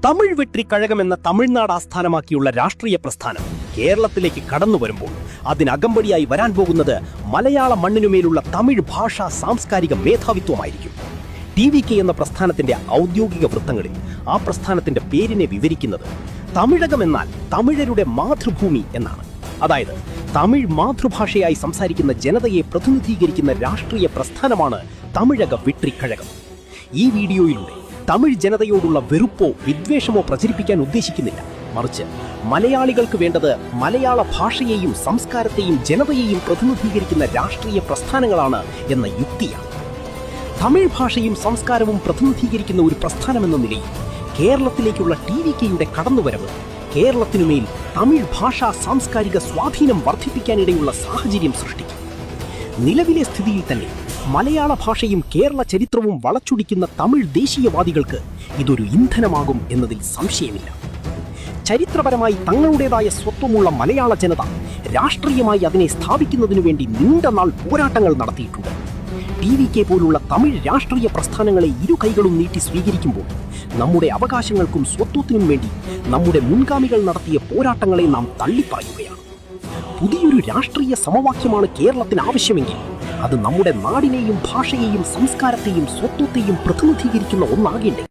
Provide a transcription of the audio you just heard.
തമിഴ് വെട്രി കഴകം എന്ന തമിഴ്നാട് ആസ്ഥാനമാക്കിയുള്ള രാഷ്ട്രീയ പ്രസ്ഥാനം കേരളത്തിലേക്ക് കടന്നു വരുമ്പോൾ അതിനകമ്പടിയായി വരാൻ പോകുന്നത് മലയാള മണ്ണിനുമേലുള്ള തമിഴ് ഭാഷാ സാംസ്കാരിക മേധാവിത്വമായിരിക്കും. TVK എന്ന പ്രസ്ഥാനത്തിന്റെ ഔദ്യോഗിക വൃത്തങ്ങളിൽ ആ പ്രസ്ഥാനത്തിന്റെ പേരിനെ വിവരിക്കുന്നത് തമിഴകം എന്നാൽ തമിഴരുടെ മാതൃഭൂമി എന്നാണ്. അതായത് തമിഴ് മാതൃഭാഷയായി സംസാരിക്കുന്ന ജനതയെ പ്രതിനിധീകരിക്കുന്ന രാഷ്ട്രീയ പ്രസ്ഥാനമാണ് തമിഴക വെട്രി കഴകം. ഈ വീഡിയോയിലൂടെ തമിഴ് ജനതയോടുള്ള വെറുപ്പോ വിദ്വേഷമോ പ്രചരിപ്പിക്കാൻ ഉദ്ദേശിക്കുന്നില്ല. മറിച്ച് മലയാളികൾക്ക് വേണ്ടത് മലയാള ഭാഷയെയും സംസ്കാരത്തെയും ജനതയെയും പ്രതിനിധീകരിക്കുന്ന രാഷ്ട്രീയ പ്രസ്ഥാനങ്ങളാണ് എന്ന യുക്തിയാണ്. തമിഴ് ഭാഷയും സംസ്കാരവും പ്രതിനിധീകരിക്കുന്ന ഒരു പ്രസ്ഥാനമെന്ന നിലയിൽ കേരളത്തിലേക്കുള്ള TVKയുടെ കടന്നുവരവ് കേരളത്തിനുമേൽ തമിഴ് ഭാഷാ സാംസ്കാരിക സ്വാധീനം വർദ്ധിപ്പിക്കാനിടയുള്ള സാഹചര്യം സൃഷ്ടിക്കും. നിലവിലെ സ്ഥിതിയിൽ തന്നെ മലയാള ഭാഷയും കേരള ചരിത്രവും വളച്ചൊടിക്കുന്ന തമിഴ് ദേശീയവാദികൾക്ക് ഇതൊരു ഇന്ധനമാകും എന്നതിൽ സംശയമില്ല. ചരിത്രപരമായി തങ്ങളുടേതായ സ്വത്വമുള്ള മലയാള ജനത രാഷ്ട്രീയമായി അതിനെ സ്ഥാപിക്കുന്നതിനു വേണ്ടി നീണ്ട നാൾ പോരാട്ടങ്ങൾ നടത്തിയിട്ടുണ്ട്. TVK പോലുള്ള തമിഴ് രാഷ്ട്രീയ പ്രസ്ഥാനങ്ങളെ ഇരു കൈകളും നീട്ടി സ്വീകരിക്കുമ്പോൾ നമ്മുടെ അവകാശങ്ങൾക്കും സ്വത്വത്തിനും വേണ്ടി നമ്മുടെ മുൻഗാമികൾ നടത്തിയ പോരാട്ടങ്ങളെ നാം തള്ളിപ്പറയുകയാണ്. പുതിയൊരു രാഷ്ട്രീയ സമവാക്യമാണ് കേരളത്തിന് ആവശ്യമെങ്കിൽ അത് നമ്മുടെ നാടിനെയും ഭാഷയെയും സംസ്കാരത്തെയും സ്വത്വത്തെയും പ്രതിനിധീകരിക്കുന്ന ഒന്നാകേണ്ടേ.